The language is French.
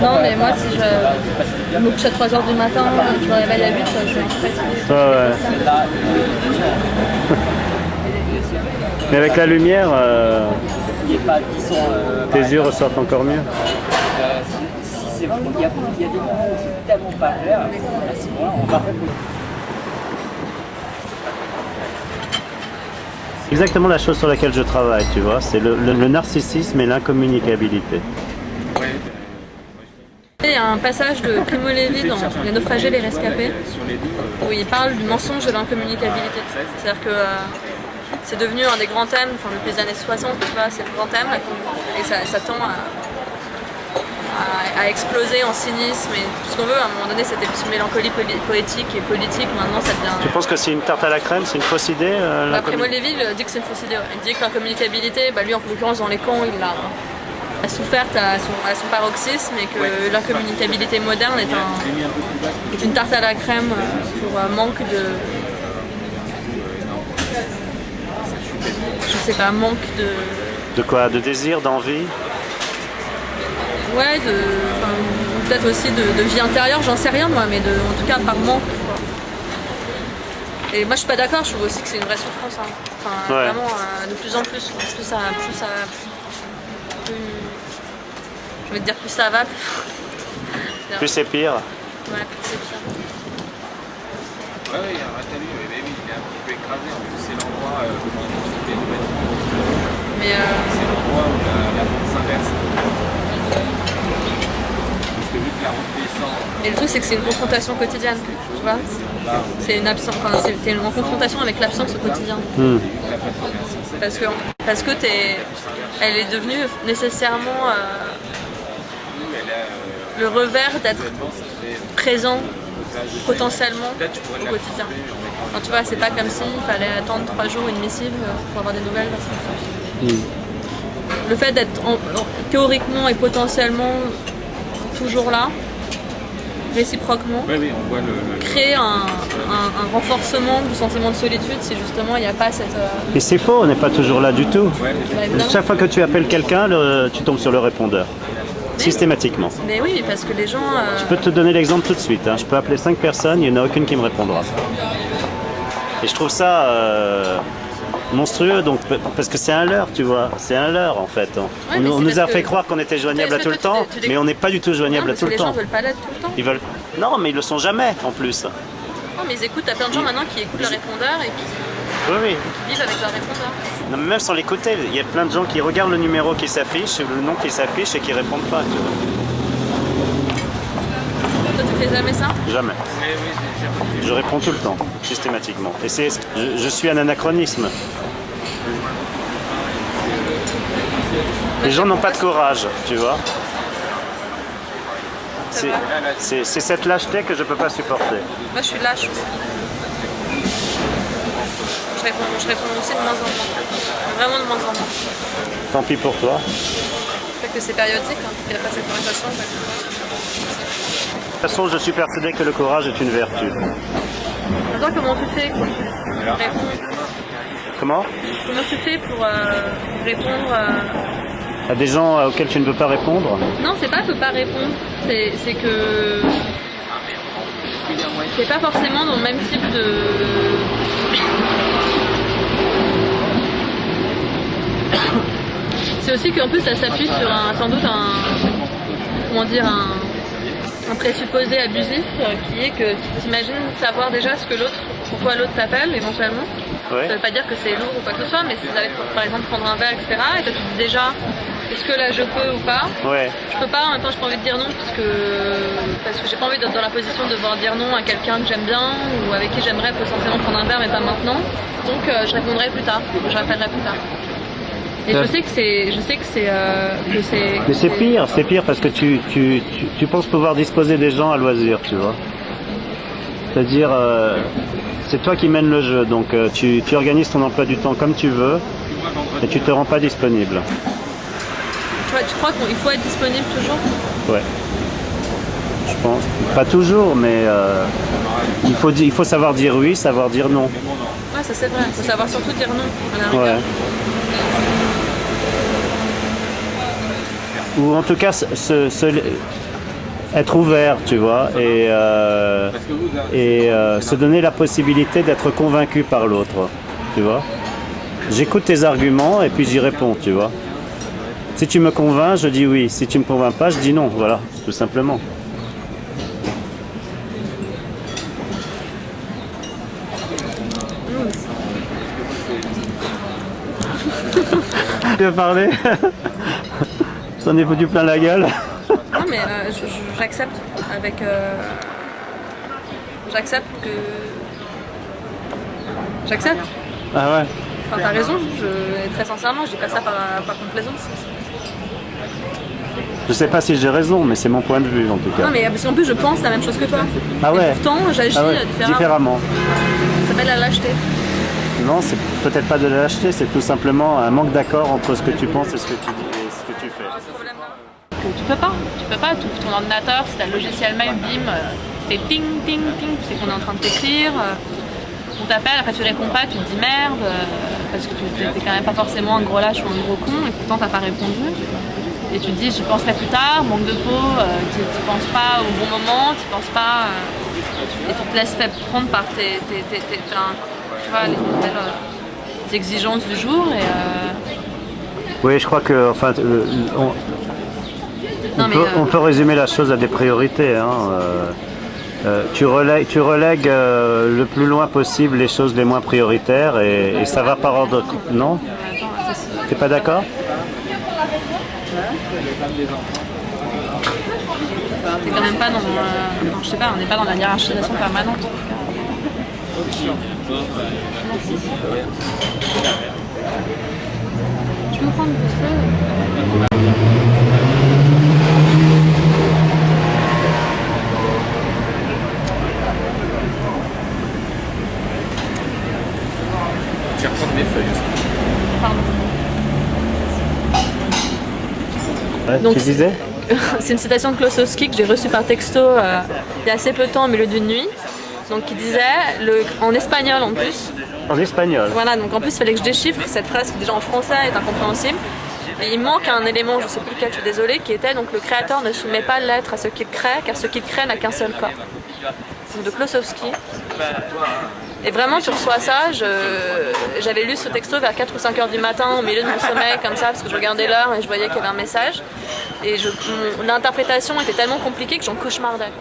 Non, mais moi, si je me couche à 3h du matin, je me réveille à 8, c'est fatigué. Mais avec la lumière, tes yeux ressortent encore mieux. Si c'est vrai, il y a des moments où c'est tellement pas clair, à ce moment-là, on va faire. Exactement la chose sur laquelle je travaille, tu vois, c'est le narcissisme et l'incommunicabilité. Il y a un passage de Primo Levi dans Les naufragés, les rescapés, où il parle du mensonge de l'incommunicabilité. C'est-à-dire que c'est devenu un des grands thèmes, enfin, depuis les années 60, tu vois, c'est le grand thème, et ça tend à exploser en cynisme et tout ce qu'on veut. À un moment donné, c'était plus une mélancolie poétique et politique. Maintenant, ça devient... Tu penses que c'est une tarte à la crème, c'est une fausse idée Primo Levi dit que c'est une fausse idée. Ouais. Il dit que l'incommunicabilité, lui en l'occurrence dans Les Camps, il a souffert à son paroxysme et que l'incommunicabilité moderne est une tarte à la crème pour manque de... Je sais pas, manque de... De quoi? De désir, d'envie? Ouais, peut-être aussi de vie intérieure, j'en sais rien moi, mais en tout cas par manque. Quoi. Et moi je suis pas d'accord, je trouve aussi que c'est une vraie souffrance. Hein. Enfin, ouais. Vraiment, de plus en plus, je vais te dire plus ça va, plus c'est pire. Ouais, plus c'est pire. Ouais, il y a un talus, mais oui, il est un petit peu écrasé, en plus c'est l'endroit où on fait des nouvelles. C'est l'endroit où la route s'inverse. Parce que vu que la route descend... Et le truc c'est que c'est une confrontation quotidienne, tu vois. C'est une absence, enfin, t'es en confrontation avec l'absence au quotidien. Parce que elle est devenue nécessairement le revers d'être présent potentiellement au quotidien. Enfin, tu vois, c'est pas comme s'il fallait attendre 3 jours une missive pour avoir des nouvelles. Le fait d'être théoriquement et potentiellement toujours là, réciproquement, créer un renforcement du sentiment de solitude si justement il n'y a pas cette... Et c'est faux, on n'est pas toujours là du tout. Chaque fois que tu appelles quelqu'un, tu tombes sur le répondeur. Systématiquement. Mais oui, parce que les gens... Je peux te donner l'exemple tout de suite. Hein. Je peux appeler 5 personnes, il n'y en a aucune qui me répondra. Et je trouve ça monstrueux, donc, parce que c'est un leurre, tu vois. C'est un leurre, en fait. Ouais, on nous a fait croire qu'on était joignable à tout le temps, mais on n'est pas du tout joignable à tout le temps. Les gens veulent pas l'être tout le temps. Ils veulent... Non, mais ils le sont jamais, en plus. Non, mais ils écoutent. T'as plein de gens maintenant qui écoutent le répondeur et puis... Oui. Qui vivent avec leur répondeur. Non, mais même sans l'écouter, il y a plein de gens qui regardent le numéro qui s'affiche, le nom qui s'affiche et qui répondent pas. Tu vois. Toi, tu fais jamais ça? Jamais. Je réponds tout le temps, systématiquement. Et je suis un anachronisme. Les gens n'ont pas de courage, tu vois. C'est cette lâcheté que je peux pas supporter. Moi, je suis lâche aussi. Je réponds aussi de moins en moins. Vraiment de moins en moins. Tant pis pour toi. Peut-être que c'est périodique, hein. Il n'y a pas cette conversation. De toute façon, je suis persuadé que le courage est une vertu. Attends, comment tu fais pour répondre? Comment tu fais pour répondre à des gens auxquels tu ne veux pas répondre? Non, c'est pas que pas répondre. C'est que... C'est pas forcément dans le même type de... C'est aussi qu'en plus ça s'appuie sur sans doute un présupposé abusif qui est que tu t'imagines savoir déjà ce que pourquoi l'autre t'appelle éventuellement. Ouais. Ça veut pas dire que c'est lourd ou quoi que ce soit, mais si vous allez par exemple prendre un verre, etc. Et toi tu dis déjà est-ce que là je peux ou pas. Ouais. Je peux pas, en même temps j'ai pas envie de dire non parce que j'ai pas envie d'être dans la position de devoir dire non à quelqu'un que j'aime bien ou avec qui j'aimerais potentiellement prendre un verre mais pas maintenant. Donc je répondrai plus tard, je rappellerai plus tard. Et je sais que c'est mais c'est pire parce que tu penses pouvoir disposer des gens à loisir, tu vois. C'est-à-dire c'est toi qui mènes le jeu, donc tu organises ton emploi du temps comme tu veux et tu te rends pas disponible. Tu crois qu'il faut être disponible toujours? Ouais. Je pense. Pas toujours, mais il faut savoir dire oui, savoir dire non. Ouais, ça c'est vrai. Il faut savoir surtout dire non. Ouais. Ou en tout cas être ouvert, tu vois, et se donner la possibilité d'être convaincu par l'autre, tu vois. J'écoute tes arguments et puis j'y réponds, tu vois. Si tu me convaincs, je dis oui. Si tu me convaincs pas, je dis non, voilà, tout simplement. Tu veux parler? T'en es foutu plein la gueule. Non mais j'accepte avec... J'accepte que... J'accepte. Ah ouais. Enfin t'as raison, très sincèrement, je dis pas ça par complaisance. Je sais pas si j'ai raison, mais c'est mon point de vue en tout cas. Non mais parce qu'en plus je pense la même chose que toi. Ah ouais. Et pourtant j'agis différemment. Ça s'appelle la lâcheté. Non, c'est peut-être pas de la lâcheté, c'est tout simplement un manque d'accord entre ce que tu penses et ce que tu dis et ce que tu fais. Tu peux pas, tu ouvres ton ordinateur, c'est un logiciel mail, bim, c'est ting ting ting, c'est qu'on est en train de t'écrire, on t'appelle, après tu réponds pas, tu te dis merde, parce que tu t'es quand même pas forcément un gros lâche ou un gros con, et pourtant t'as pas répondu. Et tu te dis j'y penserai plus tard, manque de peau, tu penses pas au bon moment, tu penses pas, et tu te laisses prendre par tes tu vois, les exigences du jour. Et, oui, je crois que enfin, on peut résumer la chose à des priorités. Hein. Tu relègues le plus loin possible les choses les moins prioritaires et ça va par ordre. Non? T'es pas d'accord? T'es quand même pas dans... je sais pas, on n'est pas dans la hiérarchisation permanente. Merci. Tu veux prendre le feu? Je vais reprendre mes feuilles aussi. Pardon. Ouais, donc, tu disais? C'est une citation de Klossowski que j'ai reçue par texto il y a assez peu de temps au milieu d'une nuit. Donc qui disait, en espagnol en plus. En espagnol. Voilà, donc en plus il fallait que je déchiffre cette phrase qui déjà en français est incompréhensible. Et il manque un élément, je sais plus lequel, je suis désolée, qui était donc le créateur ne soumet pas l'être à ce qu'il crée, car ce qu'il crée n'a qu'un seul corps. Donc de Klossowski. Et vraiment tu reçois ça, j'avais lu ce texto vers 4 ou 5 heures du matin au milieu de mon sommeil comme ça parce que je regardais l'heure et je voyais qu'il y avait un message. Et l'interprétation était tellement compliquée que j'en cauchemardais.